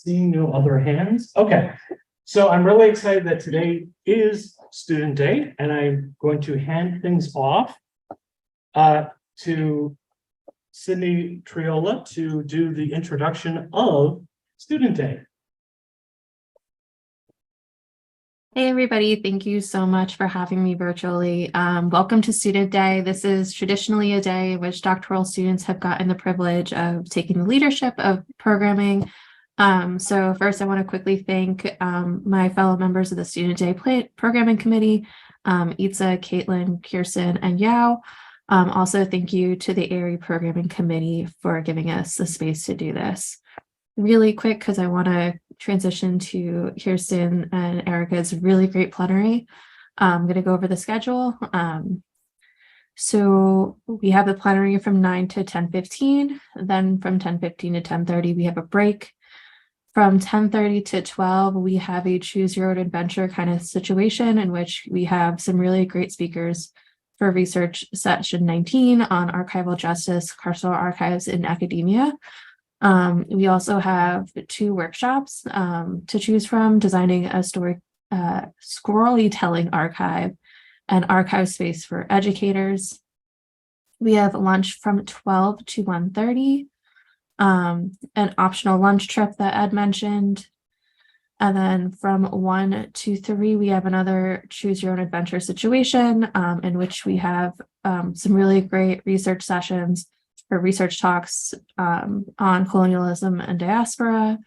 Seeing no other hands. Okay. So I'm really excited that today is Student Day, and I'm going to hand things off to Sydney Triola to do the introduction of Student Day. Hey everybody, thank you so much for having me virtually. Welcome to Student Day. This is traditionally a day in which doctoral students have gotten the privilege of taking the leadership of programming. So first I want to quickly thank my fellow members of the Student Day Programming Committee, Itza, Caitlin, Kirsten, and Yao. Also thank you to the AERI Programming Committee for giving us the space to do this. Really quick, because I want to transition to Kirsten and Erika's really great plenary. I'm going to go over the schedule. So we have the plenary from 9 to 10:15. Then from 10:15 to 10:30, we have a break. From 10:30 to 12, we have a choose your own adventure kind of situation in which we have some really great speakers for research session 19 on archival justice, carceral archives in academia. We also have 2 workshops to choose from: designing a storytelling archive and archive space for educators. We have lunch from 12 to 1:30, an optional lunch trip that Ed mentioned. And then from 1 to 3, we have another choose your own adventure situation in which we have some really great research sessions or research talks on colonialism and diaspora.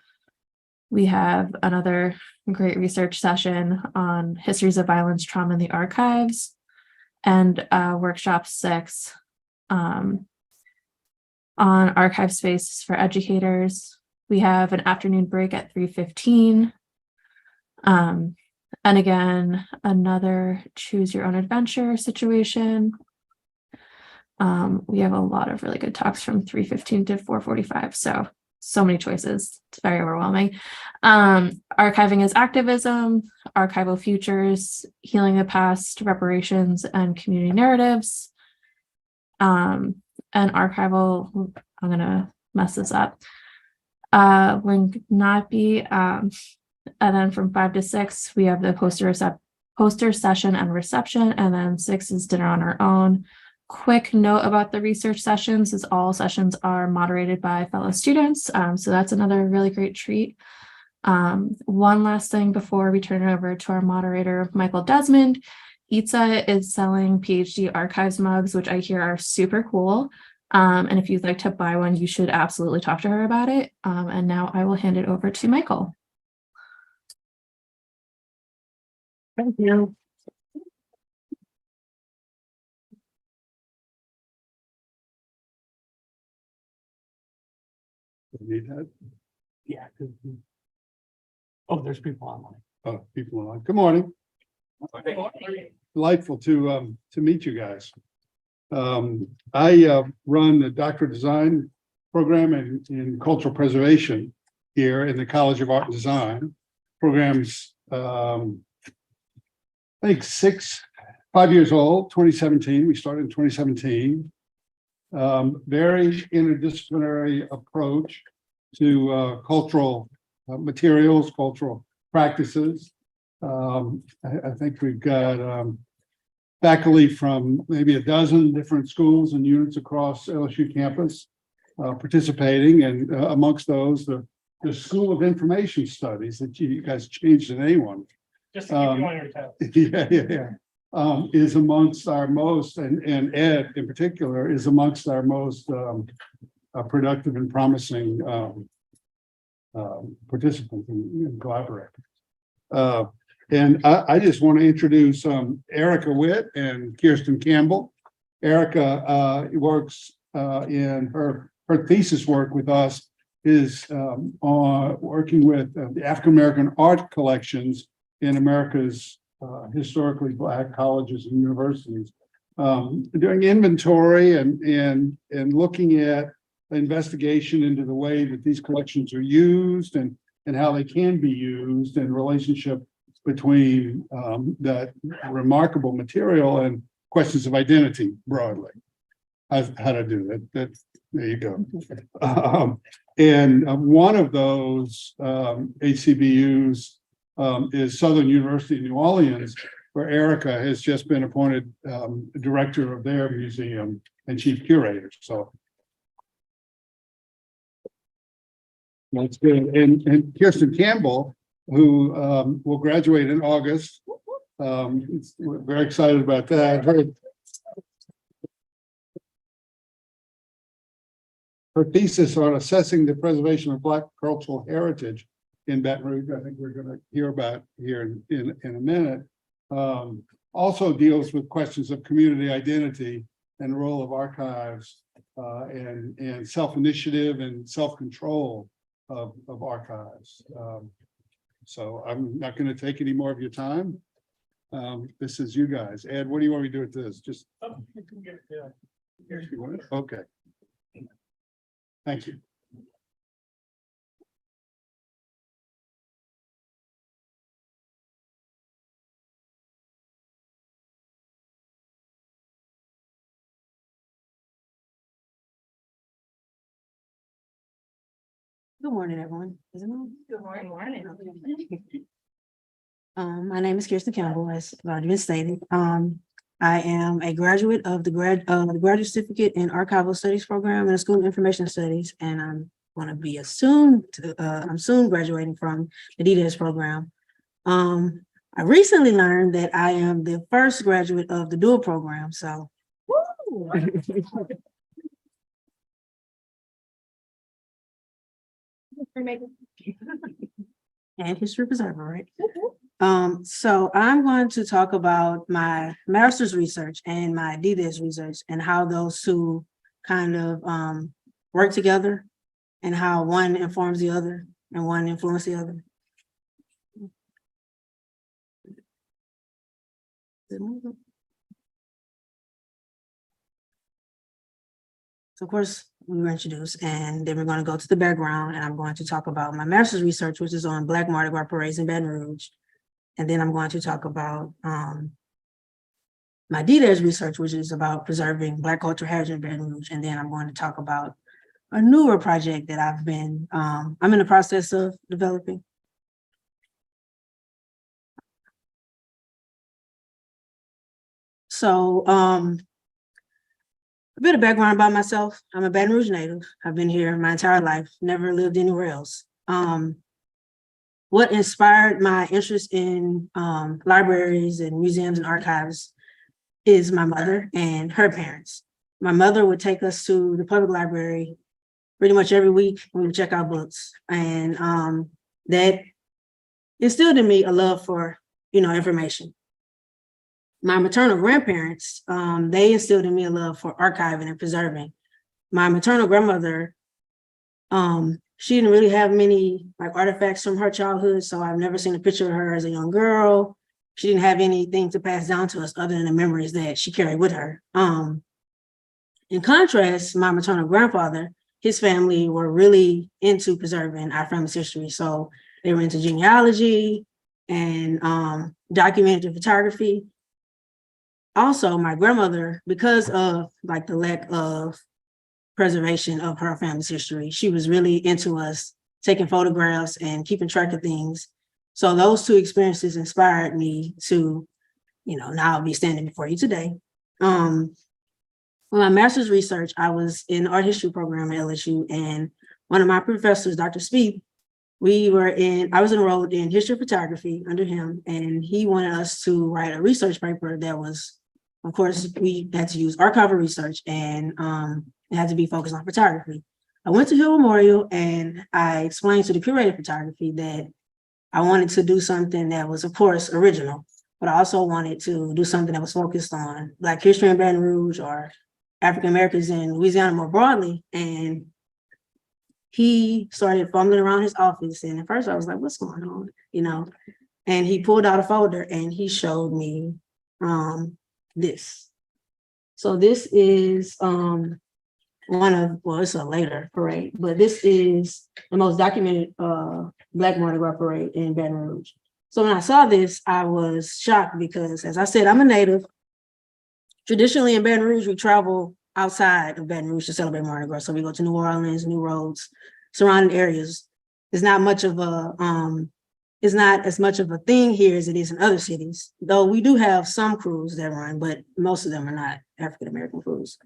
We have another great research session on histories of violence, trauma in the archives, and workshop 6 on archive space for educators. We have an afternoon break at 3:15. And again, another choose your own adventure situation. We have a lot of really good talks from 3:15 to 4:45. So many choices. It's very overwhelming. Archiving as activism, archival futures, healing the past, reparations, and community narratives. And archival, I'm gonna mess this up. Would not be. And then from 5 to 6, we have the poster session and reception, and then 6 is dinner on our own. Quick note about the research sessions is all sessions are moderated by fellow students. So that's another really great treat. One last thing before we turn it over to our moderator, Michael Desmond. Itza is selling PhD archives mugs, which I hear are super cool. And if you'd like to buy one, you should absolutely talk to her about it. And now I will hand it over to Michael. Thank you. Need that? Yeah. Oh, there's people online. Oh, people online. Good morning. Delightful to meet you guys. I run the doctorate design program in cultural preservation here in the College of Art and Design. Programs I think 5 years old, 2017. We started in 2017. Very interdisciplinary approach to cultural materials, cultural practices. I think we've got faculty from maybe a dozen different schools and units across LSU campus participating, and amongst those, the School of Information Studies that you guys changed the name on. Just to keep you on your toes. Yeah. Is amongst our most, and Ed in particular, is amongst our most productive and promising participants and collaborators. And I just want to introduce Erika Witt and Kirsten Campbell. Erika works in her thesis work with us is on working with the African-American art collections in America's historically Black colleges and universities, doing inventory and looking at investigation into the way that these collections are used and how they can be used, and relationship between that remarkable material and questions of identity broadly. How to do that. There you go. And one of those HCBUs is Southern University of New Orleans, where Erika has just been appointed director of their museum and chief curator. So that's good. And Kirsten Campbell, who will graduate in August. We're very excited about that. Her thesis on assessing the preservation of Black cultural heritage in Baton Rouge, I think we're going to hear about here in a minute, also deals with questions of community identity and the role of archives and self-initiative and self-control of archives. So I'm not going to take any more of your time. This is you guys. Ed, what do you want me to do with this? Just okay. Thank you. Good morning, everyone. Is it on? Good morning. My name is Kirsten Campbell, as already been stated. I am a graduate of the graduate certificate in archival studies program in the School of Information Studies, and I'm going to be I'm soon graduating from the DDS program. I recently learned that I am the first graduate of the dual program, so. Woo! And history preserver, right? So I'm going to talk about my master's research and my DDS research and how those two kind of work together and how one informs the other and one influences the other. So of course, we were introduced, and then we're going to go to the background, and I'm going to talk about my master's research, which is on Black Mardi Gras parades in Baton Rouge. And then I'm going to talk about my DDS research, which is about preserving Black cultural heritage in Baton Rouge. And then I'm going to talk about a newer project that I'm in the process of developing. So a bit of background about myself. I'm a Baton Rouge native. I've been here my entire life, never lived anywhere else. What inspired my interest in libraries and museums and archives is my mother and her parents. My mother would take us to the public library pretty much every week. We would check out books, and that instilled in me a love for, information. My maternal grandparents, they instilled in me a love for archiving and preserving. My maternal grandmother, she didn't really have many artifacts from her childhood, so I've never seen a picture of her as a young girl. She didn't have anything to pass down to us other than the memories that she carried with her. In contrast, my maternal grandfather, his family were really into preserving our family's history. So they were into genealogy and documented photography. Also, my grandmother, because of the lack of preservation of her family's history, she was really into us taking photographs and keeping track of things. So those two experiences inspired me to, now be standing before you today. For my master's research, I was in the art history program at LSU, and one of my professors, Dr. Speed, I was enrolled in history photography under him, and he wanted us to write a research paper that was, of course, we had to use archival research, and it had to be focused on photography. I went to Hill Memorial, and I explained to the curator of photography that I wanted to do something that was, of course, original, but I also wanted to do something that was focused on Black history in Baton Rouge or African Americans in Louisiana more broadly. And he started fumbling around his office, and at first I was like, what's going on? And he pulled out a folder and he showed me this. So this is it's a later parade, but this is the most documented Black Mardi Gras parade in Baton Rouge. So when I saw this, I was shocked because, as I said, I'm a native. Traditionally in Baton Rouge, we travel outside of Baton Rouge to celebrate Mardi Gras. So we go to New Orleans, New Roads, surrounding areas. It's not much of a it's not as much of a thing here as it is in other cities. Though we do have some crews that run, but most of them are not African American crews.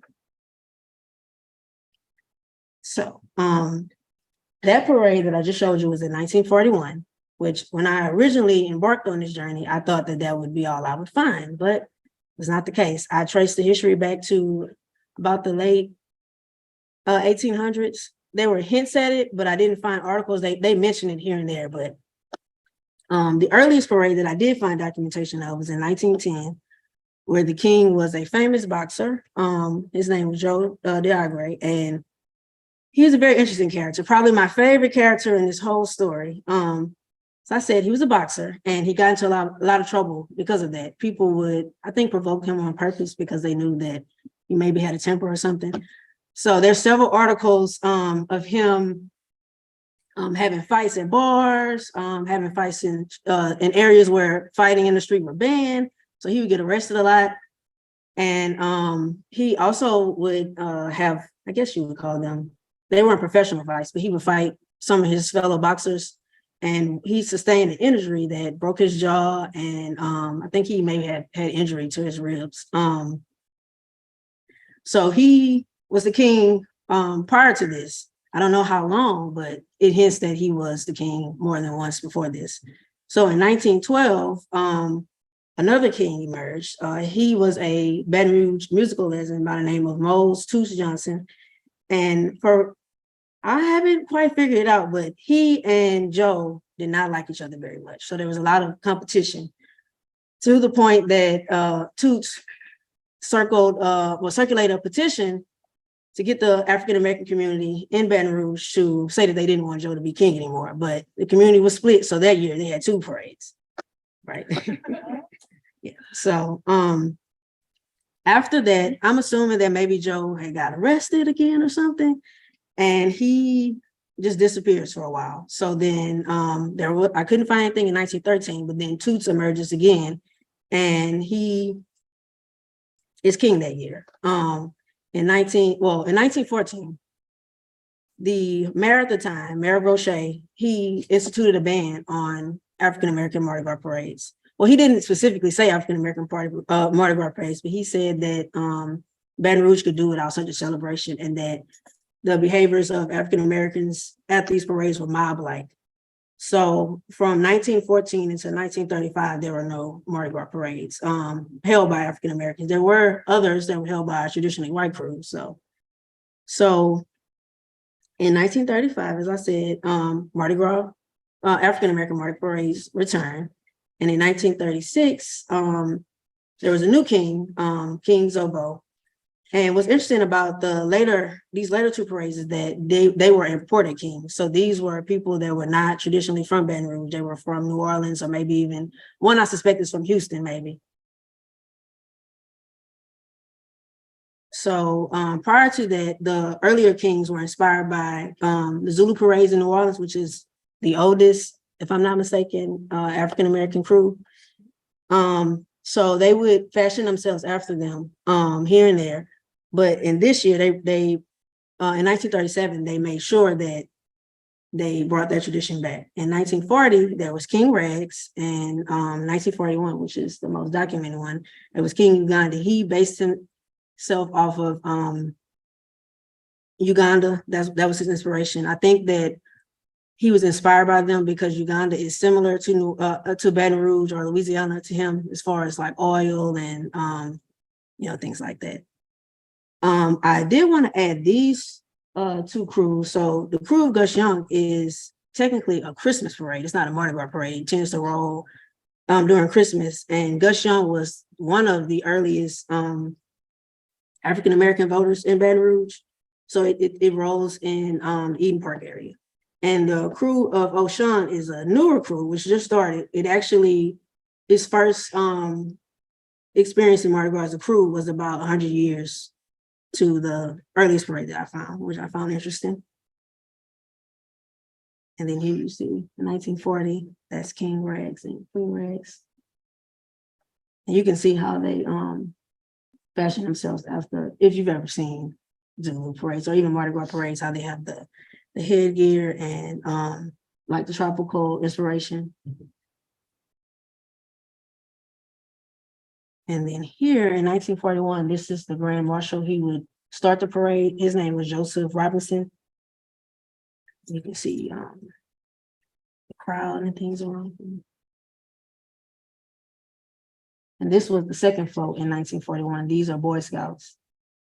So that parade that I just showed you was in 1941, which when I originally embarked on this journey, I thought that that would be all I would find, but it's not the case. I traced the history back to about the late 1800s. There were hints at it, but I didn't find articles. They mentioned it here and there, but the earliest parade that I did find documentation of was in 1910, where the king was a famous boxer. His name was Joe Diagre, and he was a very interesting character, probably my favorite character in this whole story. So I said he was a boxer, and he got into a lot of trouble because of that. People would, I think, provoke him on purpose because they knew that he maybe had a temper or something. So there's several articles of him having fights at bars, having fights in areas where fighting in the street were banned. So he would get arrested a lot. And he also would have, I guess you would call them, they weren't professional fights, but he would fight some of his fellow boxers. And he sustained an injury that broke his jaw. And I think he maybe had injury to his ribs. So he was the king prior to this. I don't know how long, but it hints that he was the king more than once before this. So in 1912, another king emerged. He was a Baton Rouge musical legend by the name of Mose Toots Johnson. And I haven't quite figured it out, but he and Joe did not like each other very much. So there was a lot of competition to the point that Toots circulated a petition to get the African-American community in Baton Rouge to say that they didn't want Joe to be king anymore. But the community was split. So that year they had two parades, right? Yeah. So after that, I'm assuming that maybe Joe had got arrested again or something, and he just disappears for a while. So then I couldn't find anything in 1913, but then Toots emerges again, and he is king that year. In 1914, the mayor at the time, Mayor Rouge, he instituted a ban on African-American Mardi Gras parades. Well, he didn't specifically say African-American Mardi Gras parades, but he said that Baton Rouge could do without such a celebration, and that the behaviors of African-Americans at these parades were mob-like. So from 1914 until 1935, there were no Mardi Gras parades held by African-Americans. There were others that were held by traditionally white crews. So in 1935, as I said, Mardi Gras, African-American Mardi Gras parades returned. And in 1936, there was a new king, King Zobo. And what's interesting about these later two parades is that they were imported kings. So these were people that were not traditionally from Baton Rouge. They were from New Orleans, or maybe even one I suspect is from Houston, maybe. So prior to that, the earlier kings were inspired by the Zulu parades in New Orleans, which is the oldest, if I'm not mistaken, African-American crew. So they would fashion themselves after them here and there. But in this year, they in 1937, they made sure that they brought that tradition back. In 1940, there was King Rex, and 1941, which is the most documented one, it was King Uganda. He based himself off of Uganda. That was his inspiration. I think that he was inspired by them because Uganda is similar to Baton Rouge or Louisiana to him, as far as like oil and things like that. I did want to add these two crews. So the crew of Gus Young is technically a Christmas parade. It's not a Mardi Gras parade. It tends to roll during Christmas. And Gus Young was one of the earliest African-American voters in Baton Rouge. So it rolls in Eden Park area. And the crew of O'Shawn is a newer crew, which just started. It actually, its first experience in Mardi Gras as a crew was about 100 years to the earliest parade that I found, which I found interesting. And then here you see in 1940, that's King Rex and Queen Rex. And you can see how they fashion themselves after, if you've ever seen Zulu parades or even Mardi Gras parades, how they have the headgear and like the tropical inspiration. And then here in 1941, this is the Grand Marshal. He would start the parade. His name was Joseph Robinson. You can see the crowd and things around him. And this was the second float in 1941. These are Boy Scouts.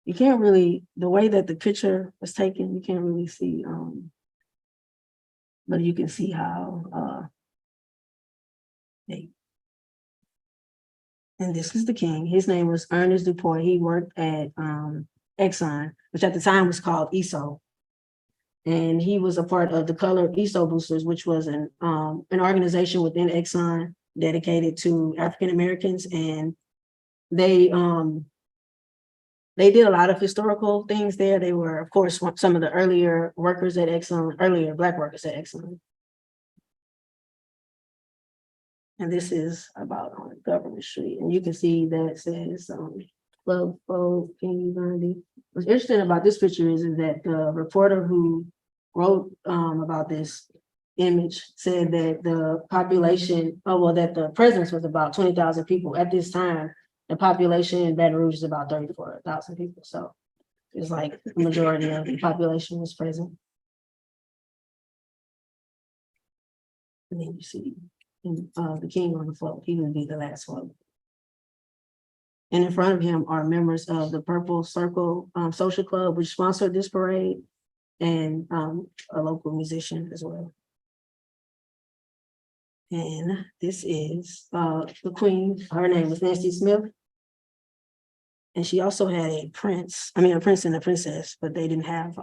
You can't really, the way that the picture was taken, you can't really see, but you can see how and this is the king. His name was Ernest Dupoy. He worked at Exxon, which at the time was called ESO. And he was a part of the Colored ESO Boosters, which was an organization within Exxon dedicated to African Americans. And they did a lot of historical things there. They were, of course, some of the earlier workers at Exxon, earlier Black workers at Exxon. And this is about on Government Street. And you can see that it says Club Folk, King Gandhi. What's interesting about this picture is that the reporter who wrote about this image said that the population, that the presence was about 20,000 people. At this time, the population in Baton Rouge is about 34,000 people. So it's like the majority of the population was present. And then you see the king on the float. He would be the last float. And in front of him are members of the Purple Circle Social Club, which sponsored this parade, and a local musician as well. And this is the queen. Her name was Nancy Smith. And she also had a prince and a princess, but they didn't have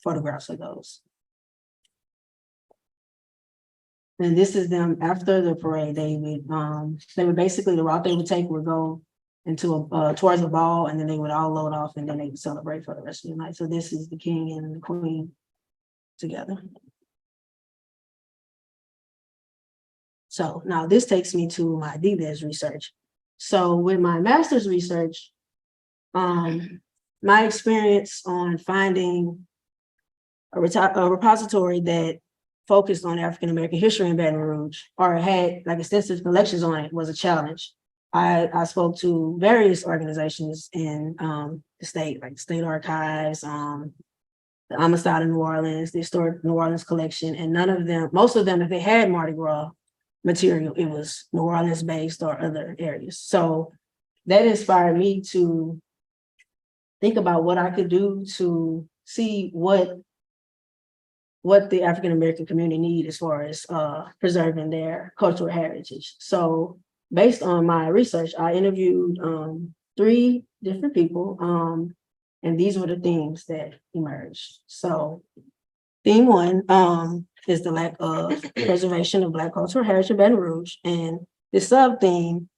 photographs of those. And this is them after the parade. They would basically, the route they would take would go into towards the ball, and then they would all load off, and then they would celebrate for the rest of the night. So this is the king and the queen together. So now this takes me to my DBES research. So with my master's research, my experience on finding a repository that focused on African American history in Baton Rouge, or had like extensive collections on it, was a challenge. I spoke to various organizations in the state, like State Archives, the Amistad in New Orleans, the Historic New Orleans Collection, and most of them, if they had Mardi Gras material, it was New Orleans based or other areas. So that inspired me to think about what I could do to see what the African American community need as far as preserving their cultural heritage. So based on my research, I interviewed 3 different people, and these were the themes that emerged. So theme 1 is the lack of preservation of Black cultural heritage in Baton Rouge, and the sub-theme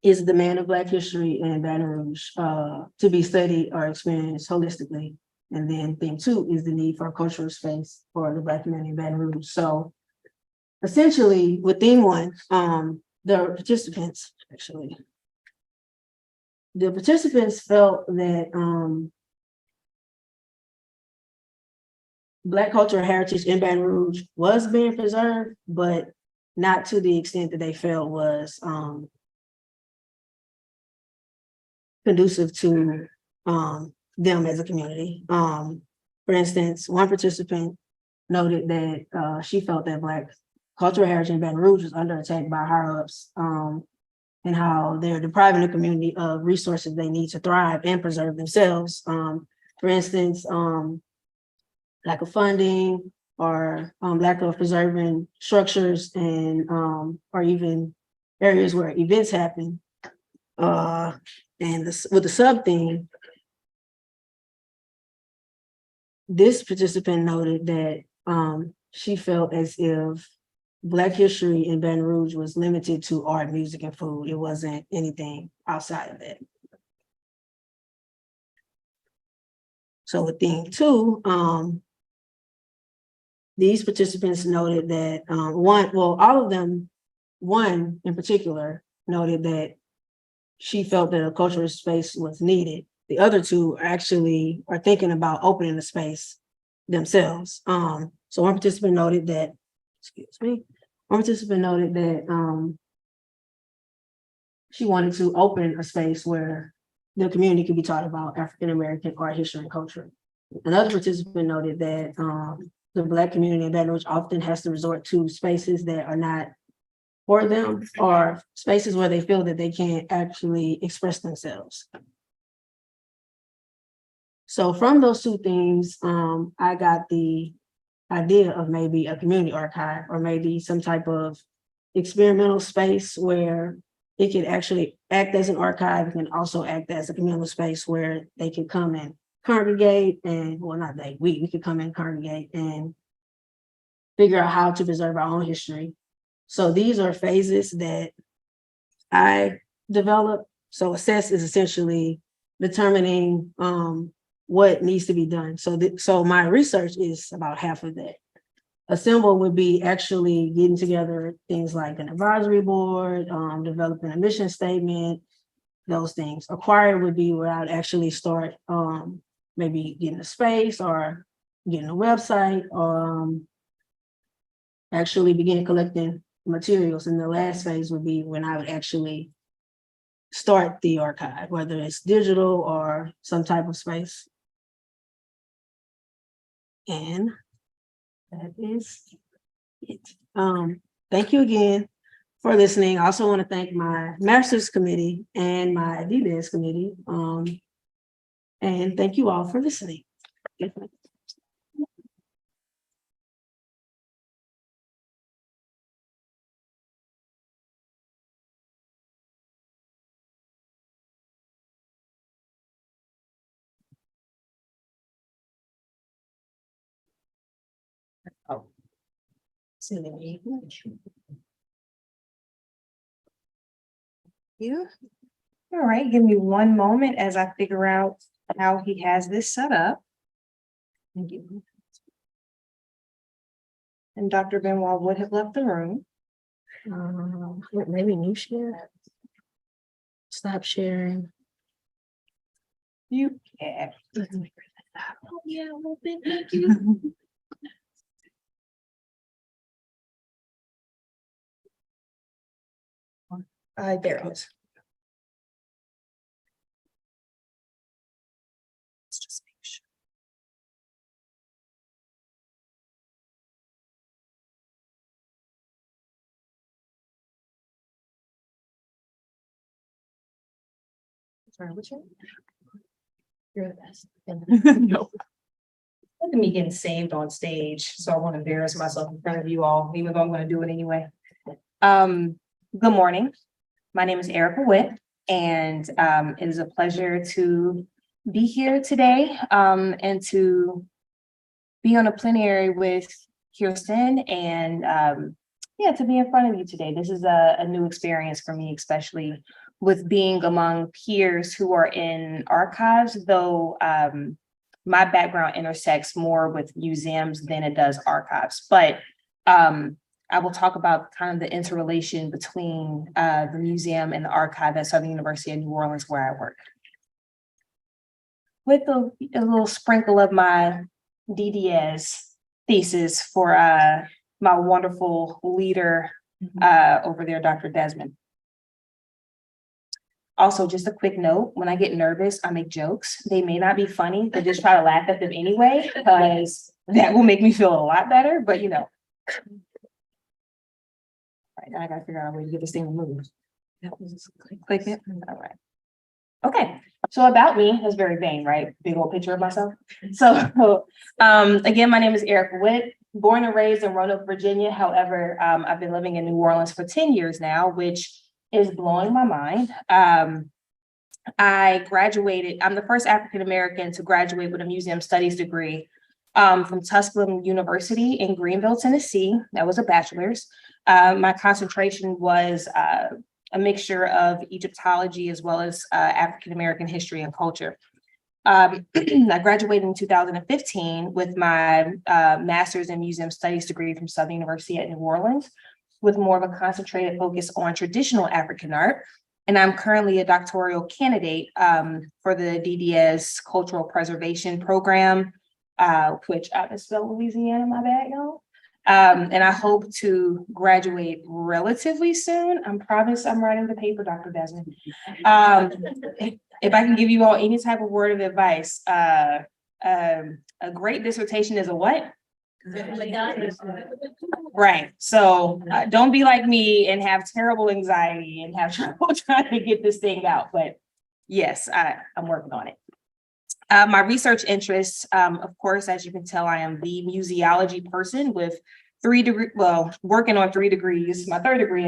is the demand of Black history in Baton Rouge to be studied or experienced holistically. And then theme 2 is the need for a cultural space for the Black community in Baton Rouge. So essentially with theme 1, the participants felt that Black cultural heritage in Baton Rouge was being preserved, but not to the extent that they felt was conducive to them as a community. For instance, one participant noted that she felt that Black cultural heritage in Baton Rouge was under attack by higher-ups, and how they're depriving the community of resources they need to thrive and preserve themselves. For instance, lack of funding, or lack of preserving structures, and or even areas where events happen. And with the sub-theme, this participant noted that she felt as if Black history in Baton Rouge was limited to art, music, and food. It wasn't anything outside of that. So with theme 2, these participants noted that all of them, one in particular, noted that she felt that a cultural space was needed. The other two actually are thinking about opening the space themselves. So one participant noted that, she wanted to open a space where the community could be taught about African American art, history, and culture. Another participant noted that the Black community in Baton Rouge often has to resort to spaces that are not for them, or spaces where they feel that they can't actually express themselves. So from those two things, I got the idea of maybe a community archive, or maybe some type of experimental space where it could actually act as an archive, and also act as a communal space where they could come and congregate, and well, not they, we could come and congregate and figure out how to preserve our own history. So these are phases that I developed. So assess is essentially determining what needs to be done. So my research is about half of that. Assemble would be actually getting together things like an advisory board, developing a mission statement, those things. Acquire would be where I'd actually start maybe getting a space or getting a website, actually begin collecting materials. And the last phase would be when I would actually start the archive, whether it's digital or some type of space. And that is it. Thank you again for listening. I also want to thank my master's committee and my DBS committee. And thank you all for listening. Oh. You. All right, give me one moment as I figure out how he has this set up. Thank you. And Dr. Benoit would have left the room. Maybe you share. Stop sharing. You can. Oh, yeah, a little bit. Thank you. There it is. Let's just make sure. Sorry, which one? You're the best. No. Look at me getting saved on stage, so I won't embarrass myself in front of you all, even though I'm going to do it anyway. Good morning. My name is Erika Witt, and it is a pleasure to be here today and to be on a plenary with Kirsten, and to be in front of you today. This is a new experience for me, especially with being among peers who are in archives, though my background intersects more with museums than it does archives. But I will talk about kind of the interrelation between the museum and the archive at Southern University of New Orleans, where I work. With a little sprinkle of my DDS thesis for my wonderful leader over there, Dr. Desmond. Also, just a quick note, when I get nervous, I make jokes. They may not be funny, but just try to laugh at them anyway, because that will make me feel a lot better, but you know. Right, now I gotta figure out a way to get this thing removed. Click it. All right. Okay, so about me, that's very vain, right? Big old picture of myself. So again, my name is Erika Witt, born and raised in Roanoke, Virginia. However, I've been living in New Orleans for 10 years now, which is blowing my mind. I graduated, I'm the first African-American to graduate with a museum studies degree from Tusculum University in Greenville, Tennessee. That was a bachelor's. My concentration was a mixture of Egyptology as well as African-American history and culture. I graduated in 2015 with my master's in museum studies degree from Southern University at New Orleans, with more of a concentrated focus on traditional African art. And I'm currently a doctoral candidate for the DDS Cultural Preservation Program, which I misspelled Louisiana, my bad, y'all. And I hope to graduate relatively soon. I promise I'm writing the paper, Dr. Desmond. If I can give you all any type of word of advice, a great dissertation is a what? Right. So don't be like me and have terrible anxiety and have trouble trying to get this thing out. But yes, I'm working on it. My research interests, of course, as you can tell, I am the museology person with working on 3 degrees, my 3rd degree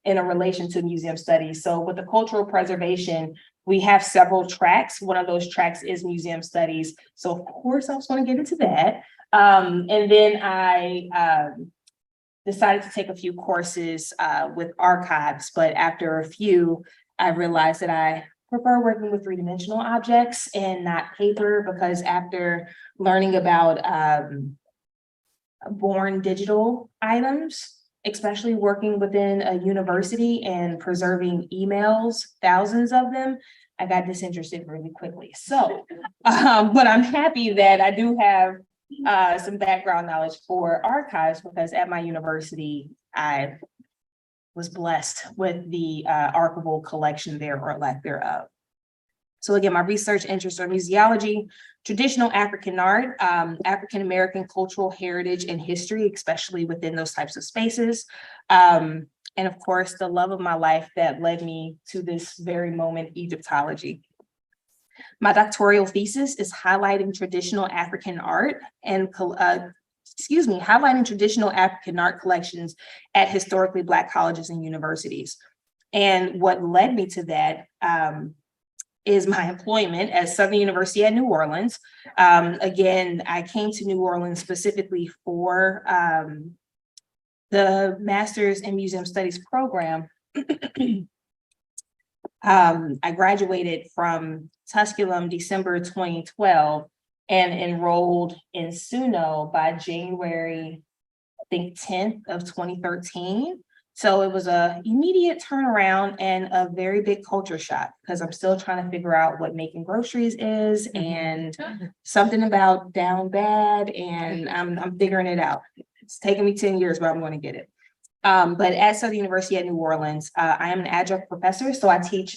in a relation to museum studies. So with the cultural preservation, we have several tracks. One of those tracks is museum studies. So of course, I was going to get into that. And then I decided to take a few courses with archives, but after a few, I realized that I prefer working with 3-dimensional objects and not paper, because after learning about born digital items, especially working within a university and preserving emails, thousands of them, I got disinterested really quickly. So, but I'm happy that I do have some background knowledge for archives, because at my university, I was blessed with the archival collection there, or lack thereof. So again, my research interests are museology, traditional African art, African-American cultural heritage and history, especially within those types of spaces. And of course, the love of my life that led me to this very moment, Egyptology. My doctoral thesis is highlighting traditional African art and highlighting traditional African art collections at historically Black colleges and universities. And what led me to that is my employment at Southern University at New Orleans. Again, I came to New Orleans specifically for the Master's in Museum Studies program. I graduated from Tusculum December 2012 and enrolled in SUNO by January, I think 10th of 2013. So it was an immediate turnaround and a very big culture shock, because I'm still trying to figure out what making groceries is and something about down bad, and I'm figuring it out. It's taken me 10 years, but I'm going to get it. But at Southern University at New Orleans, I am an adjunct professor, so I teach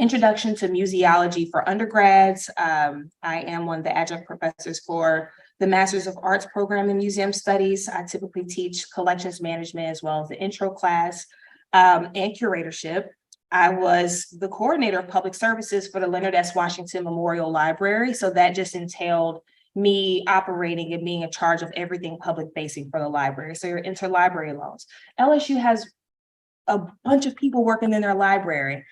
Introduction to Museology for undergrads. I am one of the adjunct professors for the Masters of Arts program in Museum Studies. I typically teach collections management as well as the intro class and curatorship. I was the coordinator of public services for the Leonard S. Washington Memorial Library. So that just entailed me operating and being in charge of everything public facing for the library. So your interlibrary loans. LSU has a bunch of people working in their library.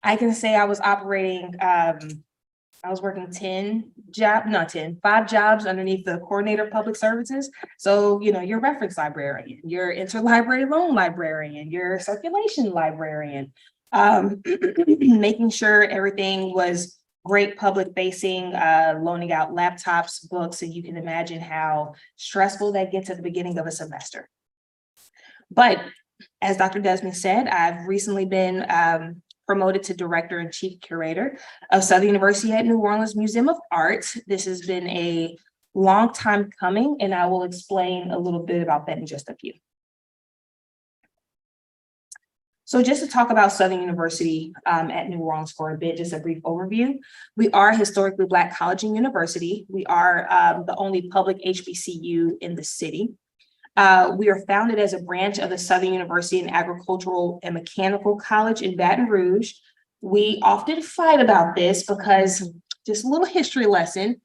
I can say I was operating, I was working 5 jobs underneath the coordinator of public services. So, you know, your reference librarian, your interlibrary loan librarian, your circulation librarian, making sure everything was great public facing, loaning out laptops, books, and you can imagine how stressful that gets at the beginning of a semester. But as Dr. Desmond said, I've recently been promoted to Director and Chief Curator of Southern University at New Orleans Museum of Art. This has been a long time coming, and I will explain a little bit about that in just a few. So just to talk about Southern University at New Orleans for a bit, just a brief overview. We are a historically Black college and university. We are the only public HBCU in the city. We are founded as a branch of the Southern University and Agricultural and Mechanical College in Baton Rouge. We often fight about this because, just a little history lesson,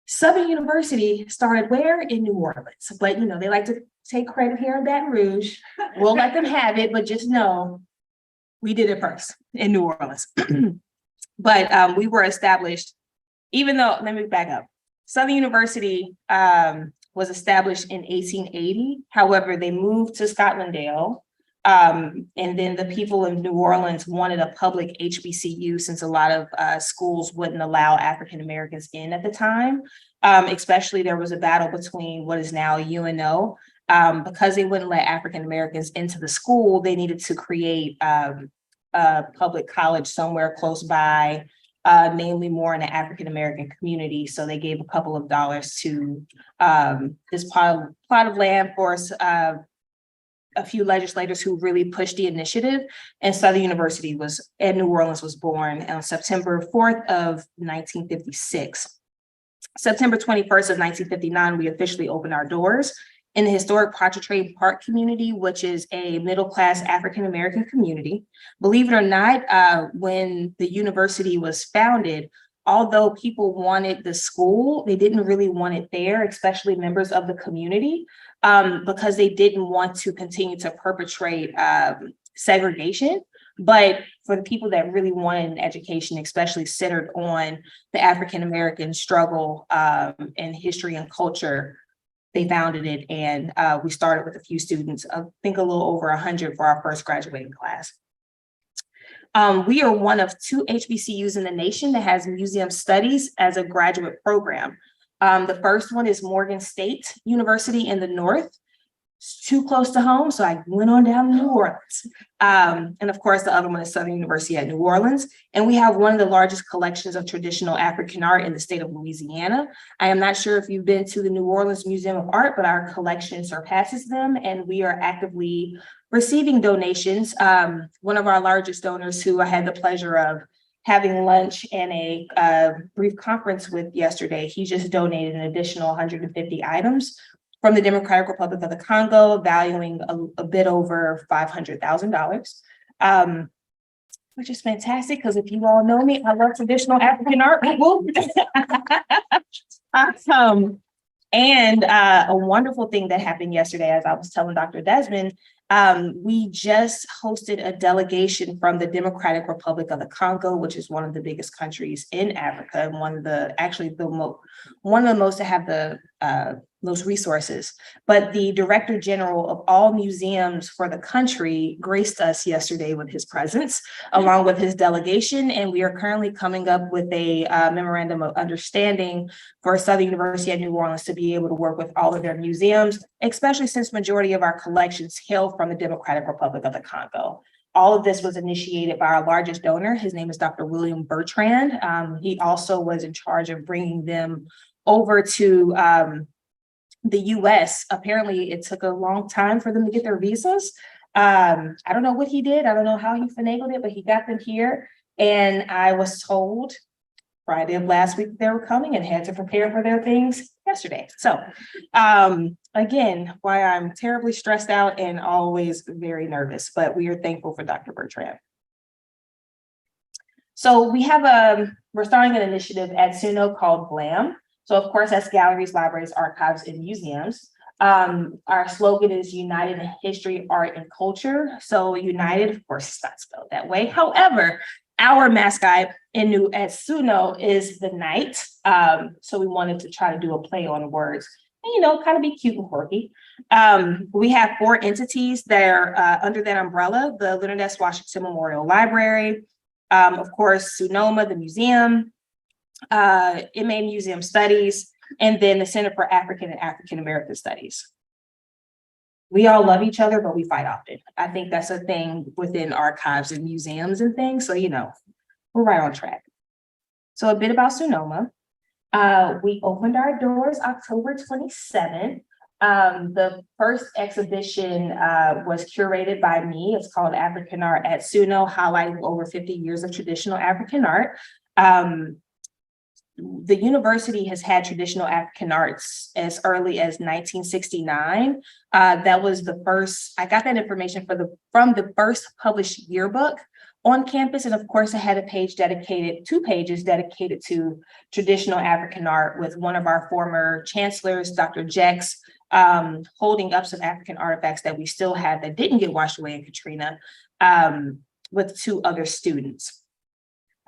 Southern University started where? In New Orleans, but you know, they like to take credit here in Baton Rouge. We'll let them have it, but just know we did it first in New Orleans. But we were established, even though, let me back up. Southern University was established in 1880. However, they moved to Scotlandale. And then the people of New Orleans wanted a public HBCU since a lot of schools wouldn't allow African Americans in at the time. Especially there was a battle between what is now UNO Because they wouldn't let African Americans into the school, they needed to create a public college somewhere close by, namely more in the African American community. So they gave a couple of dollars to this plot of land for a few legislators who really pushed the initiative. And Southern University in New Orleans was born on September 4th of 1956. September 21st of 1959, we officially opened our doors in the historic Pontchartrain Park community, which is a middle-class African-American community. Believe it or not, when the university was founded, although people wanted the school, they didn't really want it there, especially members of the community, because they didn't want to continue to perpetrate segregation. But for the people that really wanted an education, especially centered on the African-American struggle and history and culture, they founded it. And we started with a few students, I think a little over 100 for our first graduating class. We are one of 2 HBCUs in the nation that has museum studies as a graduate program. The first one is Morgan State University in the North. It's too close to home, so I went on down to New Orleans. And of course, the other one is Southern University at New Orleans. And we have one of the largest collections of traditional African art in the state of Louisiana. I am not sure if you've been to the New Orleans Museum of Art, but our collection surpasses them, and we are actively receiving donations. One of our largest donors, who I had the pleasure of having lunch and a brief conference with yesterday, he just donated an additional 150 items from the Democratic Republic of the Congo, valuing a bit over $500,000, which is fantastic, because if you all know me, I love traditional African art. And a wonderful thing that happened yesterday, as I was telling Dr. Desmond, we just hosted a delegation from the Democratic Republic of the Congo, which is one of the biggest countries in Africa, and one of the most to have the most resources. But the Director General of all museums for the country graced us yesterday with his presence, along with his delegation. And we are currently coming up with a memorandum of understanding for Southern University at New Orleans to be able to work with all of their museums, especially since majority of our collections hail from the Democratic Republic of the Congo. All of this was initiated by our largest donor. His name is Dr. William Bertrand. He also was in charge of bringing them over to the US. Apparently, it took a long time for them to get their visas. I don't know what he did. I don't know how he finagled it, but he got them here. And I was told Friday of last week they were coming, and had to prepare for their things yesterday. So again, why I'm terribly stressed out and always very nervous, but we are thankful for Dr. Bertrand. So we're starting an initiative at SUNO called GLAM. So of course, that's galleries, libraries, archives, and museums. Our slogan is United in History, Art, and Culture. So united, of course, it's not spelled that way. However, our mascot at SUNO is the knight. So we wanted to try to do a play on words, and, kind of be cute and quirky. We have 4 entities that are under that umbrella: the Leonard S. Washington Memorial Library, of course, Sonoma, the museum, MA Museum Studies, and then the Center for African and African American Studies. We all love each other, but we fight often. I think that's a thing within archives and museums and things. So, we're right on track. So a bit about Sonoma. We opened our doors October 27th. The first exhibition was curated by me. It's called African Art at SUNO, highlighting over 50 years of traditional African art. The university has had traditional African arts as early as 1969. That was the first, I got that information from the first published yearbook on campus. And of course, I had a page dedicated, 2 pages dedicated to traditional African art, with one of our former chancellors, Dr. Jex, holding up some African artifacts that we still have that didn't get washed away in Katrina, with 2 other students.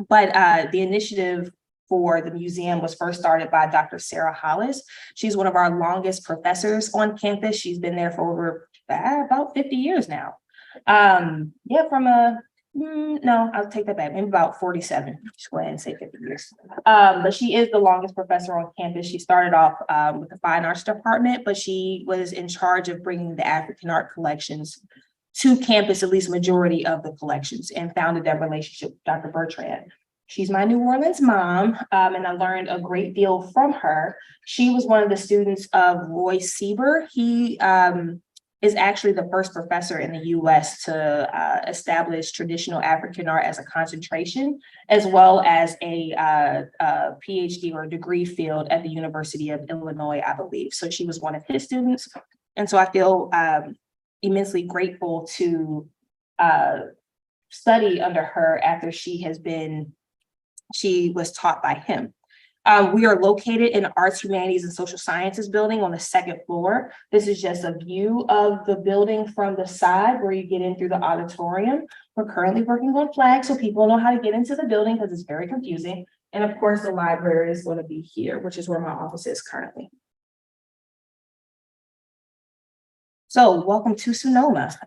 But the initiative for the museum was first started by Dr. Sarah Hollis. She's one of our longest professors on campus. She's been there for over about 50 years now. From a No, I'll take that back. Maybe about 47. Just go ahead and say 50 years. But she is the longest professor on campus. She started off with the fine arts department, but she was in charge of bringing the African art collections to campus, at least majority of the collections, and founded that relationship with Dr. Bertrand. She's my New Orleans mom, and I learned a great deal from her. She was one of the students of Roy Sieber. He is actually the first professor in the US to establish traditional African art as a concentration, as well as a PhD or degree field at the University of Illinois, I believe. So she was one of his students. And so I feel immensely grateful to study under her after she was taught by him. We are located in the Arts, Humanities, and Social Sciences building on the second floor. This is just a view of the building from the side where you get in through the auditorium. We're currently working on flags so people know how to get into the building because it's very confusing. And of course, the library is going to be here, which is where my office is currently. So welcome to Sonoma.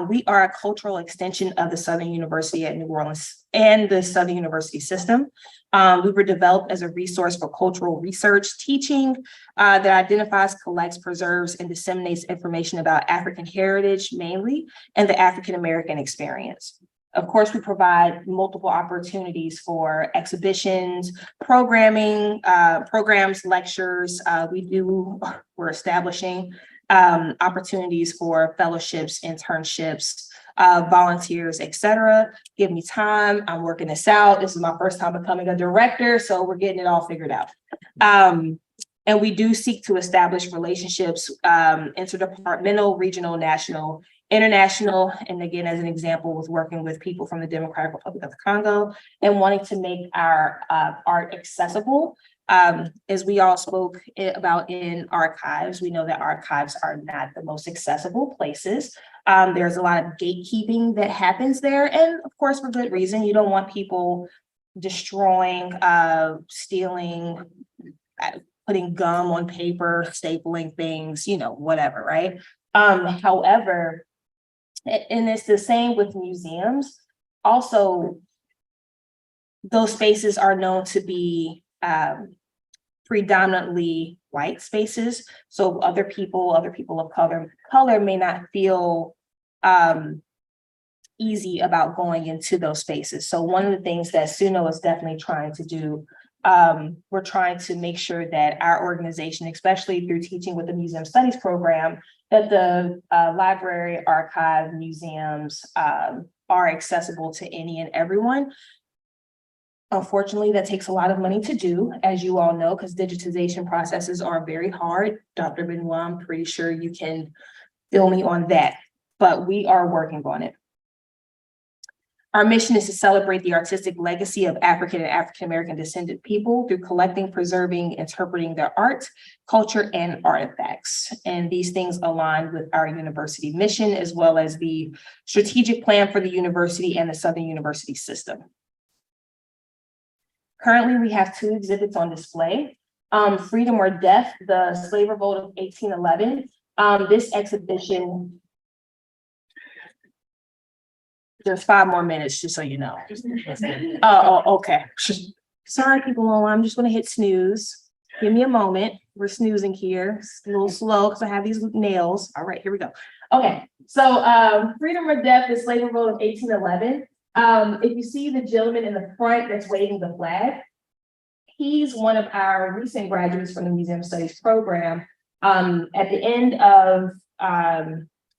We are a cultural extension of the Southern University at New Orleans and the Southern University system. We were developed as a resource for cultural research teaching that identifies, collects, preserves, and disseminates information about African heritage mainly, and the African American experience. Of course, we provide multiple opportunities for exhibitions, programming, programs, lectures. We're establishing opportunities for fellowships, internships, volunteers, etc. Give me time. I'm working this out. This is my first time becoming a director, so we're getting it all figured out. And we do seek to establish relationships, interdepartmental, regional, national, international, and again, as an example, with working with people from the Democratic Republic of the Congo and wanting to make our art accessible. As we all spoke about in archives, we know that archives are not the most accessible places. There's a lot of gatekeeping that happens there. And of course, for good reason, you don't want people destroying, stealing, putting gum on paper, stapling things, whatever, right? However, and it's the same with museums. Also, those spaces are known to be predominantly white spaces. So other people of color may not feel easy about going into those spaces. So one of the things that SUNO is definitely trying to do, we're trying to make sure that our organization, especially through teaching with the Museum Studies program, that the library, archive, museums are accessible to any and everyone. Unfortunately, that takes a lot of money to do, as you all know, because digitization processes are very hard. Dr. Benoit, I'm pretty sure you can fill me on that, but we are working on it. Our mission is to celebrate the artistic legacy of African and African-American descendant people through collecting, preserving, interpreting their art, culture, and artifacts. And these things align with our university mission, as well as the strategic plan for the university and the Southern University system. Currently, we have 2 exhibits on display. Freedom or Death, the Slave Revolt of 1811. This exhibition, there's 5 more minutes, just so you know. Oh, okay. Sorry, people online, I'm just gonna hit snooze. Give me a moment. We're snoozing here. It's a little slow because I have these nails. All right, here we go. Okay, so Freedom or Death, the Slave Revolt of 1811. If you see the gentleman in the front that's waving the flag, he's one of our recent graduates from the Museum Studies program. At the end of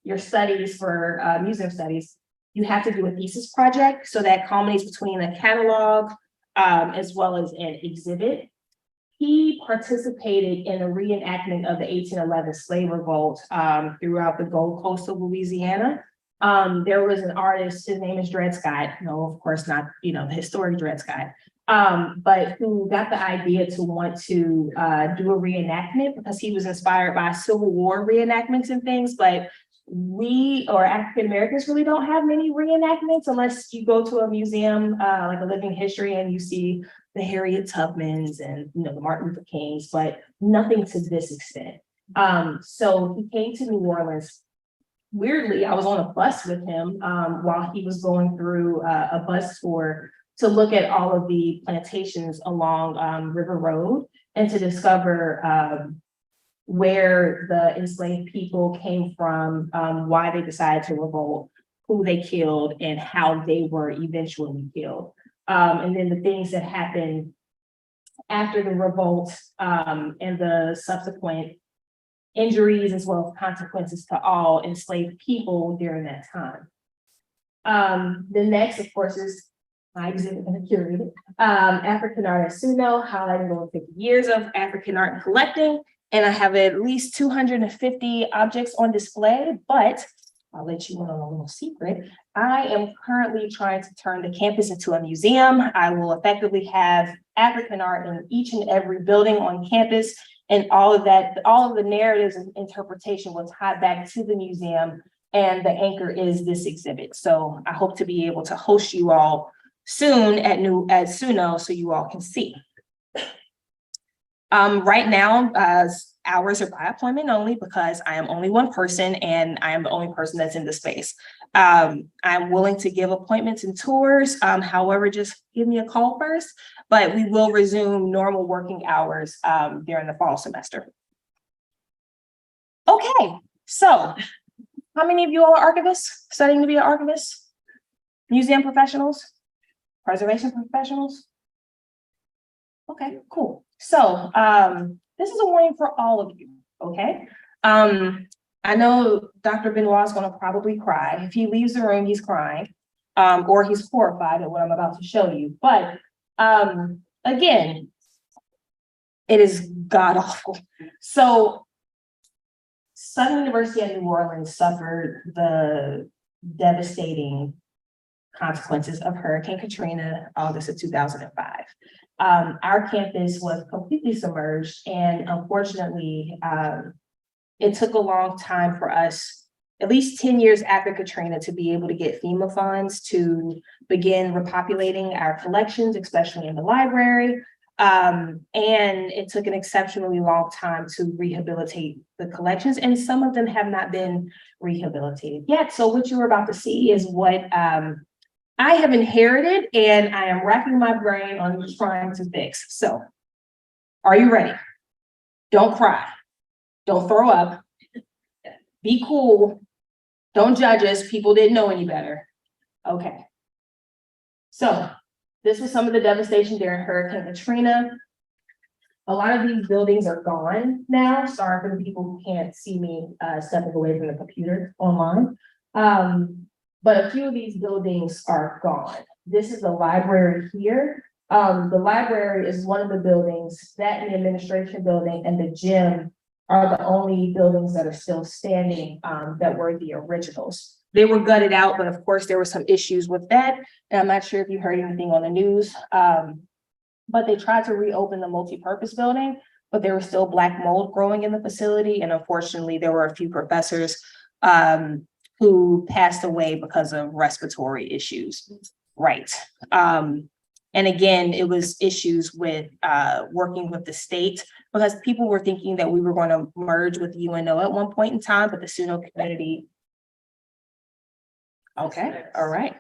your studies for museum studies, you have to do a thesis project. So that culminates between a catalog as well as an exhibit. He participated in a reenactment of the 1811 slave revolt throughout the Gold Coast of Louisiana. There was an artist, his name is Dred Scott. No, of course not, the historic Dred Scott, but who got the idea to want to do a reenactment because he was inspired by Civil War reenactments and things, but we or African Americans really don't have many reenactments unless you go to a museum like a Living History and you see the Harriet Tubmans and the Martin Luther Kings, but nothing to this extent. So he came to New Orleans weirdly, I was on a bus with him while he was going through a bus tour to look at all of the plantations along River Road and to discover where the enslaved people came from, why they decided to revolt, who they killed, and how they were eventually killed. And then the things that happened after the revolt and the subsequent injuries as well as consequences to all enslaved people during that time. The next, of course, is my exhibit that I curated, African art at Suno, highlighting over 50 years of African art and collecting. And I have at least 250 objects on display, but I'll let you in on a little secret. I am currently trying to turn the campus into a museum. I will effectively have African art in each and every building on campus. And all of that, all of the narratives and interpretation will tie back to the museum. And the anchor is this exhibit. So I hope to be able to host you all soon at Suno so you all can see. Right now, hours are by appointment only because I am only one person and I am the only person that's in the space. I'm willing to give appointments and tours. However, just give me a call first, but we will resume normal working hours during the fall semester. Okay, so how many of you all are archivists, studying to be an archivist? Museum professionals? Preservation professionals? Okay, cool. So this is a warning for all of you, okay? I know Dr. Benoit is gonna probably cry. If he leaves the room, he's crying, or he's horrified at what I'm about to show you. But again, it is god awful. So Southern University of New Orleans suffered the devastating consequences of Hurricane Katrina, August of 2005. Our campus was completely submerged, and unfortunately, it took a long time for us, at least 10 years after Katrina, to be able to get FEMA funds to begin repopulating our collections, especially in the library. And it took an exceptionally long time to rehabilitate the collections, and some of them have not been rehabilitated yet. So what you're about to see is what I have inherited, and I am racking my brain on trying to fix. So, are you ready? Don't cry. Don't throw up. Be cool. Don't judge us. People didn't know any better. Okay. So, this was some of the devastation during Hurricane Katrina. A lot of these buildings are gone now. Sorry for the people who can't see me stepping away from the computer online. But a few of these buildings are gone. This is the library here. The library is one of the buildings, that and the administration building and the gym are the only buildings that are still standing that were the originals. They were gutted out, but of course there were some issues with that. And I'm not sure if you heard anything on the news, but they tried to reopen the multi-purpose building, but there was still black mold growing in the facility. And unfortunately, there were a few professors who passed away because of respiratory issues, right? And again, it was issues with working with the state because people were thinking that we were going to merge with UNO at one point in time, but the Suno community. Okay, all right.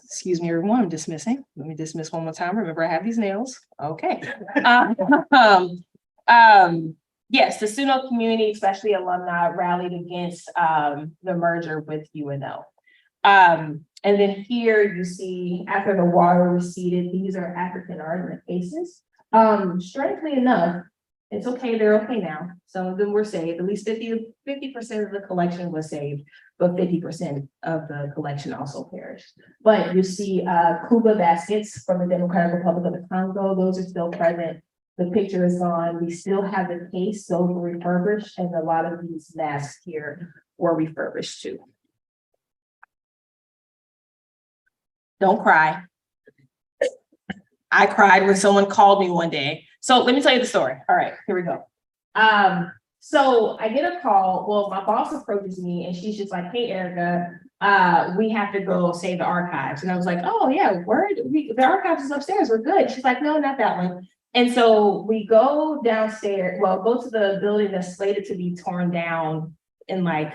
Excuse me, everyone, I'm dismissing. Let me dismiss one more time. Remember, I have these nails. Okay. Yes, the Suno community, especially alumni, rallied against the merger with UNO. And then here you see, after the water receded, these are African art in the cases. Strangely enough, it's okay, they're okay now. Some of them were saved, at least 50% of the collection was saved, but 50% of the collection also perished. But you see Kuba baskets from the Democratic Republic of the Congo, those are still present. The picture is gone. We still have the case, those were refurbished, and a lot of these masks here were refurbished too. Don't cry. I cried when someone called me one day. So let me tell you the story. All right, here we go. So I get a call. Well, my boss approaches me and she's just like, "Hey, Erika, we have to go save the archives." And I was like, "Oh yeah, word, the archives is upstairs. We're good." She's like, "No, not that one." And so we go downstairs, well, go to the building that's slated to be torn down in like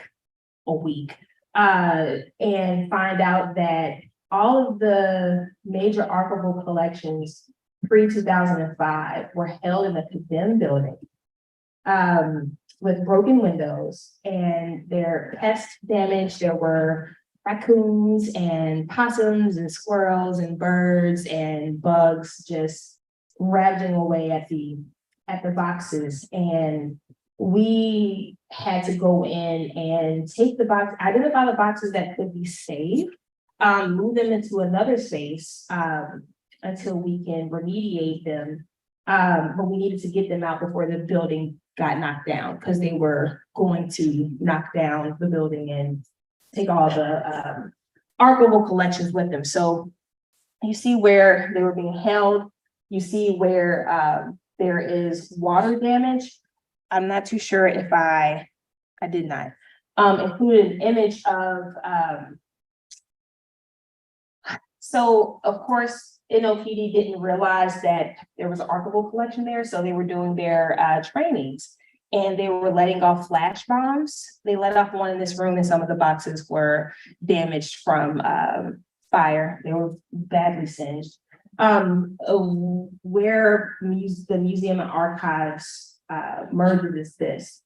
a week, and find out that all of the major archival collections pre-2005 were held in a condemned building, with broken windows, and their pest damage. There were raccoons and possums and squirrels and birds and bugs just ravaging away at the boxes. And we had to go in and take the box, identify the boxes that could be saved, move them into another space until we can remediate them. But we needed to get them out before the building got knocked down, because they were going to knock down the building and take all the archival collections with them. So you see where they were being held. You see where there is water damage. I'm not too sure if I did not include an image of, so of course, NOPD didn't realize that there was an archival collection there. So they were doing their trainings, and they were letting off flash bombs. They let off one in this room, and some of the boxes were damaged from fire. They were badly singed. Where the museum and archives merged is this.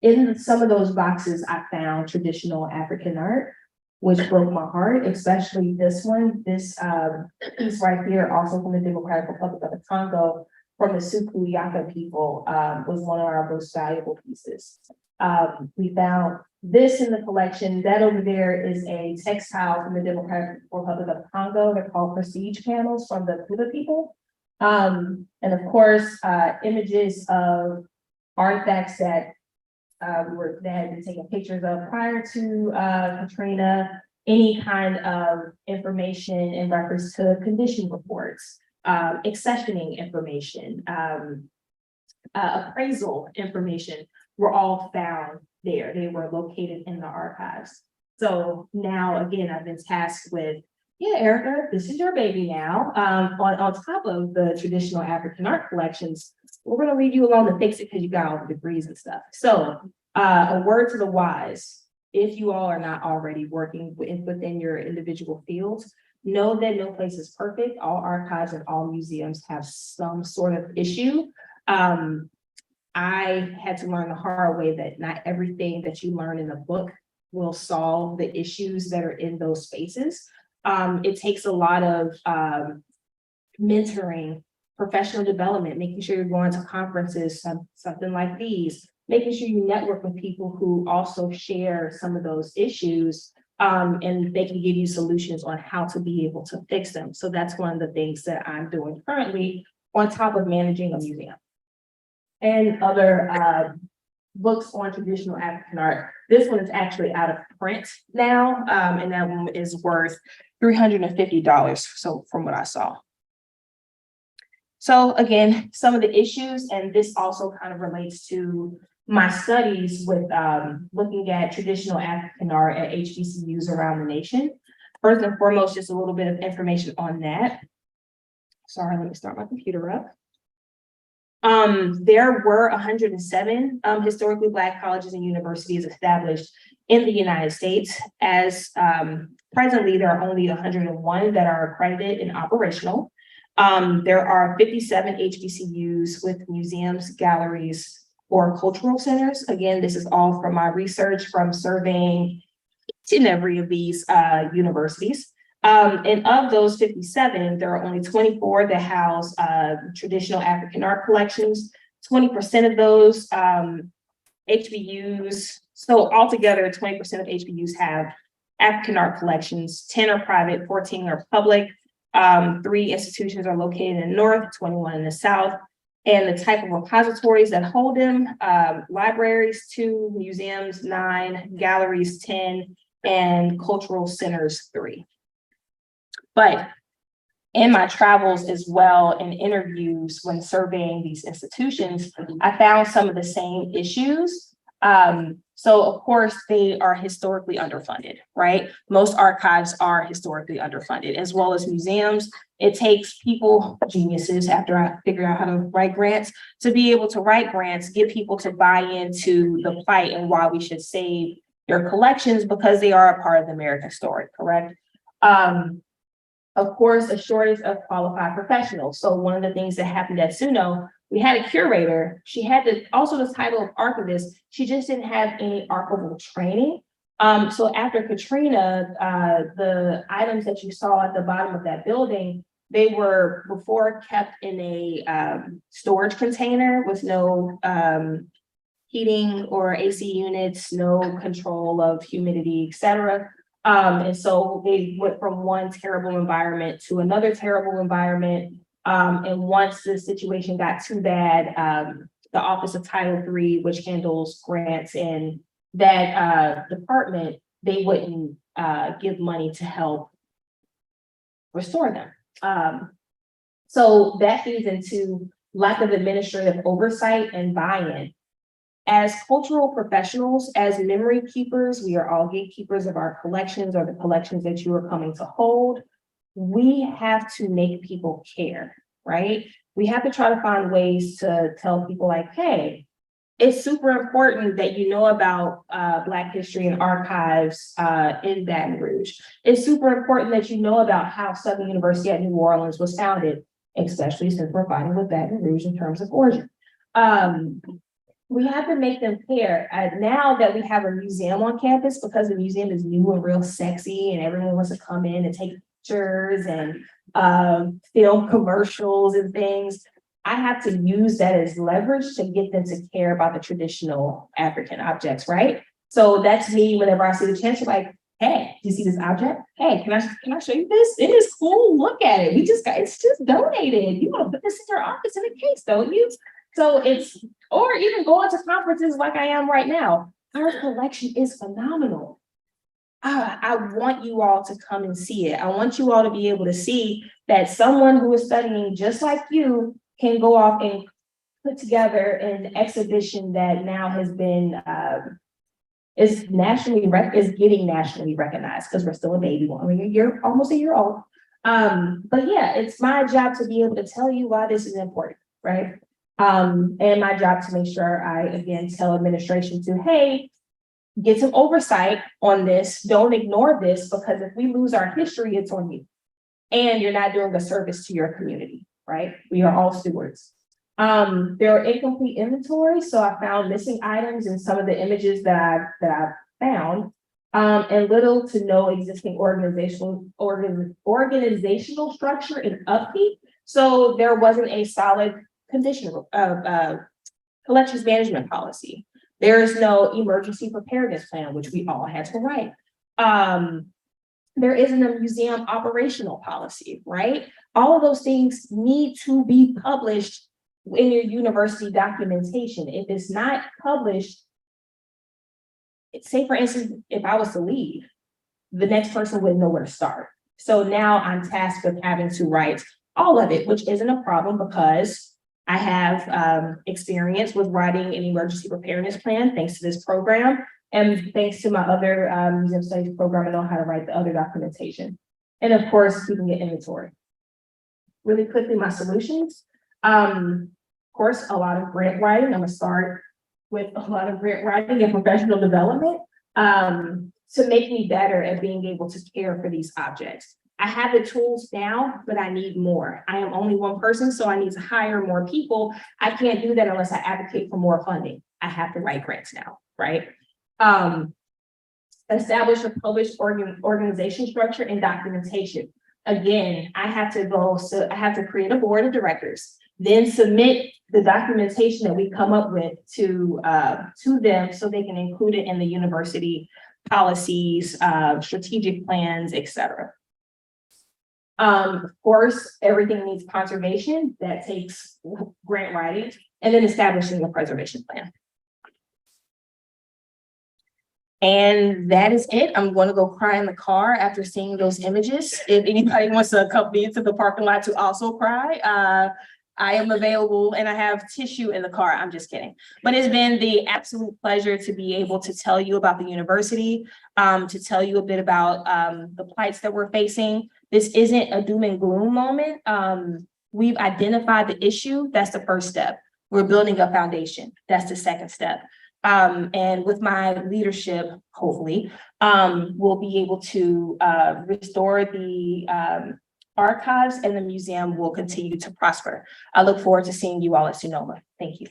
In some of those boxes, I found traditional African art, which broke my heart, especially this one. This piece right here, also from the Democratic Republic of the Congo, from the Sukuyaka people, was one of our most valuable pieces. We found this in the collection. That over there is a textile from the Democratic Republic of the Congo. They're called prestige panels from the Kuba people. And of course, images of artifacts that that had been taken pictures of prior to Katrina, any kind of information in reference to condition reports, accessioning information, appraisal information were all found there. They were located in the archives. So now, again, I've been tasked with, yeah, Erika, this is your baby now. On top of the traditional African art collections, we're going to leave you alone to fix it because you got all the degrees and stuff. So a word to the wise, if you all are not already working within your individual fields, know that no place is perfect. All archives and all museums have some sort of issue. I had to learn the hard way that not everything that you learn in a book will solve the issues that are in those spaces. It takes a lot of mentoring, professional development, making sure you're going to conferences, something like these, making sure you network with people who also share some of those issues, and they can give you solutions on how to be able to fix them. So that's one of the things that I'm doing currently on top of managing a museum. And other books on traditional African art. This one is actually out of print now, and that one is worth $350. So from what I saw. So again, some of the issues, and this also kind of relates to my studies with looking at traditional African art at HBCUs around the nation. First and foremost, just a little bit of information on that. Sorry, let me start my computer up. There were 107 historically Black colleges and universities established in the United States. As presently, there are only 101 that are accredited and operational. There are 57 HBCUs with museums, galleries, or cultural centers. Again, this is all from my research from surveying each and every of these universities. And of those 57, there are only 24 that house traditional African art collections. 20% of those HBUs, so altogether 20% of HBUs have African art collections. 10 are private, 14 are public. 3 institutions are located in the north, 21 in the south. And the type of repositories that hold them, libraries 2, museums 9, galleries 10, and cultural centers 3. But in my travels as well, in interviews when surveying these institutions, I found some of the same issues. So of course, they are historically underfunded, right? Most archives are historically underfunded, as well as museums. It takes people, geniuses, after I figure out how to write grants, to be able to write grants, get people to buy into the plight and why we should save their collections because they are a part of the American story, correct? Of course, a shortage of qualified professionals. So one of the things that happened at SUNO, we had a curator. She had also the title of archivist. She just didn't have any archival training. So after Katrina, the items that you saw at the bottom of that building, they were before kept in a storage container with no heating or AC units, no control of humidity, et cetera. And so they went from one terrible environment to another terrible environment. And once the situation got too bad, the Office of Title III, which handles grants in that department, they wouldn't give money to help restore them. So that feeds into lack of administrative oversight and buy-in. As cultural professionals, as memory keepers, we are all gatekeepers of our collections or the collections that you are coming to hold. We have to make people care, right? We have to try to find ways to tell people like, hey, it's super important that you know about Black history and archives in Baton Rouge. It's super important that you know about how Southern University at New Orleans was founded, especially since we're fighting with Baton Rouge in terms of origin. We have to make them care. Now that we have a museum on campus, because the museum is new and real sexy and everyone wants to come in and take pictures and film commercials and things, I have to use that as leverage to get them to care about the traditional African objects, right? So that's me whenever I see the chance, like, hey, do you see this object? Hey, can I show you this? It is cool, look at it. It's just donated. You want to put this in your office in a case, don't you? So or even going to conferences like I am right now. Our collection is phenomenal. I want you all to come and see it. I want you all to be able to see that someone who is studying just like you can go off and put together an exhibition that now has been is getting nationally recognized, because we're still a baby, almost a year old. But yeah, it's my job to be able to tell you why this is important, right? And my job to make sure I, again, tell administration to, hey, get some oversight on this. Don't ignore this, because if we lose our history, it's on you. And you're not doing a service to your community, right? We are all stewards. There are incomplete inventories. So I found missing items in some of the images that I found, and little to no existing organizational structure and upkeep. So there wasn't a solid condition of collections management policy. There is no emergency preparedness plan, which we all had to write. There isn't a museum operational policy, right? All of those things need to be published in your university documentation. If it's not published, say for instance, if I was to leave, the next person wouldn't know where to start. So now I'm tasked with having to write all of it, which isn't a problem because I have experience with writing an emergency preparedness plan, thanks to this program. And thanks to my other museum studies program, I know how to write the other documentation. And of course, keeping an inventory. Really quickly, my solutions. Of course, a lot of grant writing. I'm gonna start with a lot of grant writing and professional development to make me better at being able to care for these objects. I have the tools now, but I need more. I am only one person, so I need to hire more people. I can't do that unless I advocate for more funding. I have to write grants now, right? Establish a published organization structure and documentation. Again, I have to create a board of directors, then submit the documentation that we come up with to them so they can include it in the university policies, strategic plans, etc. Of course, everything needs conservation. That takes grant writing, and then establishing a preservation plan. And that is it. I'm going to go cry in the car after seeing those images. If anybody wants to accompany me to the parking lot to also cry, I am available, and I have tissue in the car. I'm just kidding. But it's been the absolute pleasure to be able to tell you about the university, to tell you a bit about the plights that we're facing. This isn't a doom and gloom moment. We've identified the issue. That's the first step. We're building a foundation. That's the second step. And with my leadership, hopefully, we'll be able to restore the archives, and the museum will continue to prosper. I look forward to seeing you all at Sonoma. Thank you.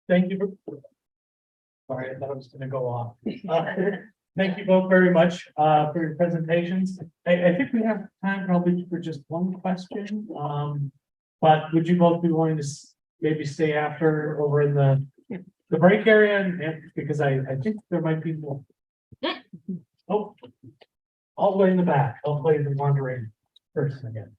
Thank you. Sorry, I thought I was gonna go off. Thank you both very much for your presentations. I think we have time probably for just one question. But would you both be willing to maybe stay after over in the break area, and because I think there might be more. Oh, all the way in the back. I'll play the wandering person again.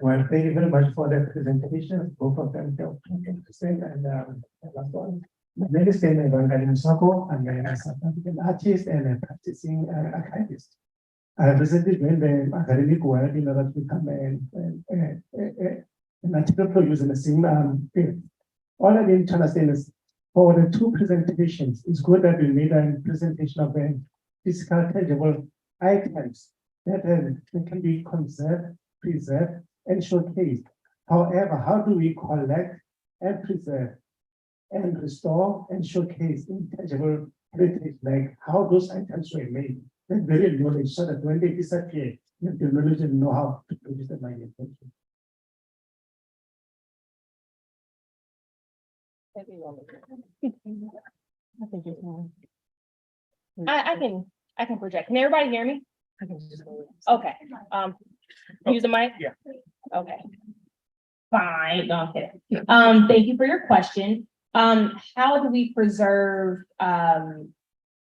Well, thank you very much for the presentation, both of them felt interesting, and last one. My name is Campbell Sako, and I am a South African artist and a practicing archivist. I have recently joined the academic world in order to become an article producer in the same field. All I need to understand is for the two presentations, it's good that we made a presentation of the physical tangible items that can be conserved, preserved, and showcased. However, how do we collect and preserve and restore and showcase intangible heritage, like how those items were made? That very knowledge, so that when they disappear, you have the knowledge and know how to produce the money. I can project. Can everybody hear me? Okay. Use the mic? Yeah. Okay. Fine. No, I'm kidding. Thank you for your question. How do we preserve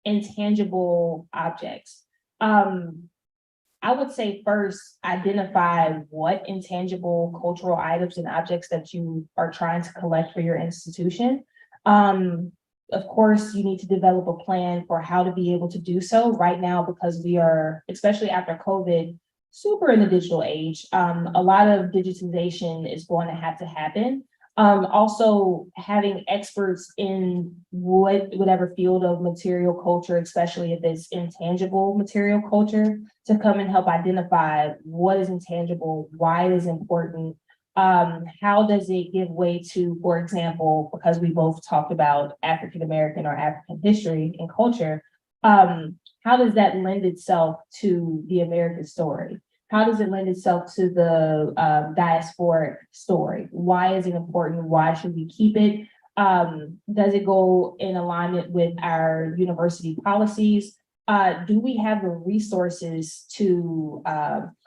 intangible objects? I would say first, identify what intangible cultural items and objects that you are trying to collect for your institution. Of course, you need to develop a plan for how to be able to do so. Right now, because we are, especially after COVID, super in the digital age, a lot of digitization is going to have to happen. Also having experts in whatever field of material culture, especially if it's intangible material culture, to come and help identify what is intangible, why it is important, how does it give way to, for example, because we both talked about African American or African history and culture, how does that lend itself to the American story? How does it lend itself to the diasporic story? Why is it important? Why should we keep it? Does it go in alignment with our university policies? Do we have the resources to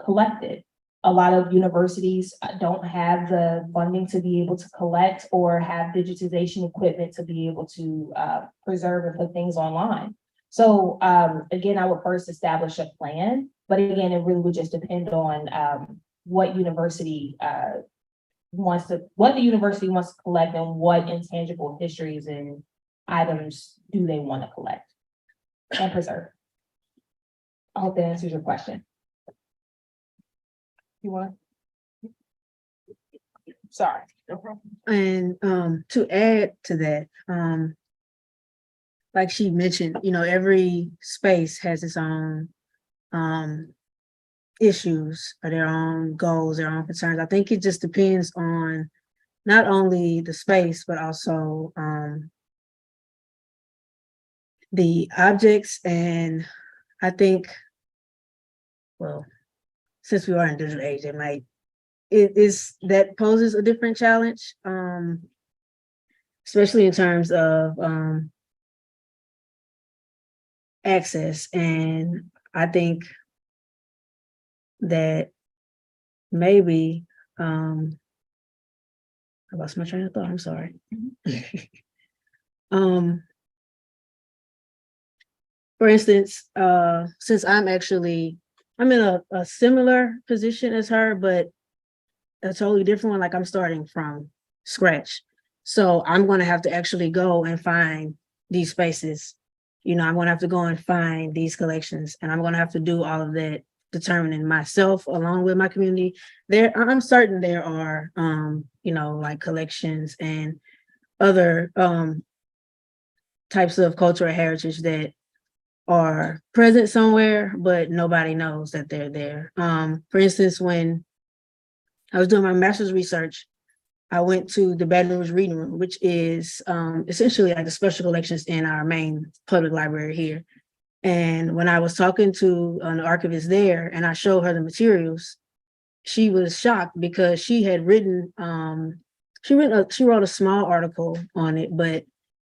collect it? A lot of universities don't have the funding to be able to collect or have digitization equipment to be able to preserve and put things online. So again, I would first establish a plan, but again, it really would just depend on what the university wants to collect and what intangible histories and items do they want to collect and preserve. I hope that answers your question. You want? Sorry. No problem. And to add to that, like she mentioned, every space has its own issues or their own goals, their own concerns. I think it just depends on not only the space, but also the objects. And I think, well, since we are in digital age, that poses a different challenge, especially in terms of access. And I think that maybe I lost my train of thought. I'm sorry. For instance, since I'm in a similar position as her, but a totally different one, like I'm starting from scratch. So I'm going to have to actually go and find these spaces. I'm going to have to go and find these collections, and I'm going to have to do all of that determining myself along with my community. I'm certain there are, like collections and other types of cultural heritage that are present somewhere, but nobody knows that they're there. For instance, when I was doing my master's research, I went to the Baton Rouge Reading Room, which is essentially like the special collections in our main public library here. And when I was talking to an archivist there and I showed her the materials, she was shocked because she had written, she wrote a small article on it, but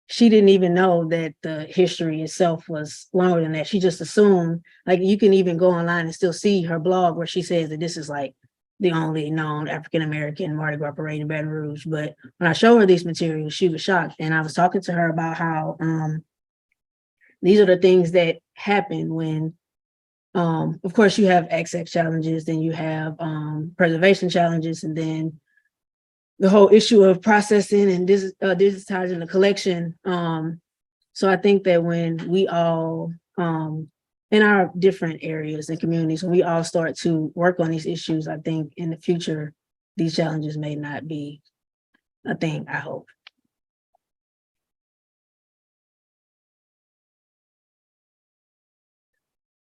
she didn't even know that the history itself was longer than that. She just assumed, like you can even go online and still see her blog where she says that this is like the only known African-American Mardi Gras parade in Baton Rouge. But when I showed her these materials, she was shocked. And I was talking to her about how these are the things that happen when, of course, you have access challenges, then you have preservation challenges, and then the whole issue of processing and digitizing the collection. So I think that when we all, in our different areas and communities, when we all start to work on these issues, I think in the future, these challenges may not be a thing, I hope.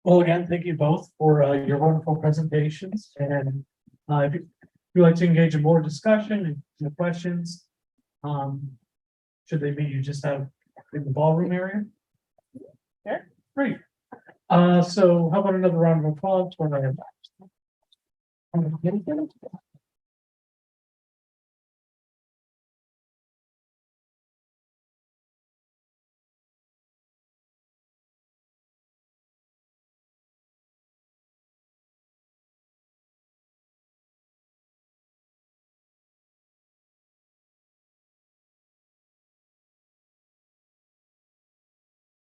Well, again, thank you both for your wonderful presentations, and if you'd like to engage in more discussion and your questions, should they be, you just have in the ballroom area? Yeah, great. So how about another round of applause for our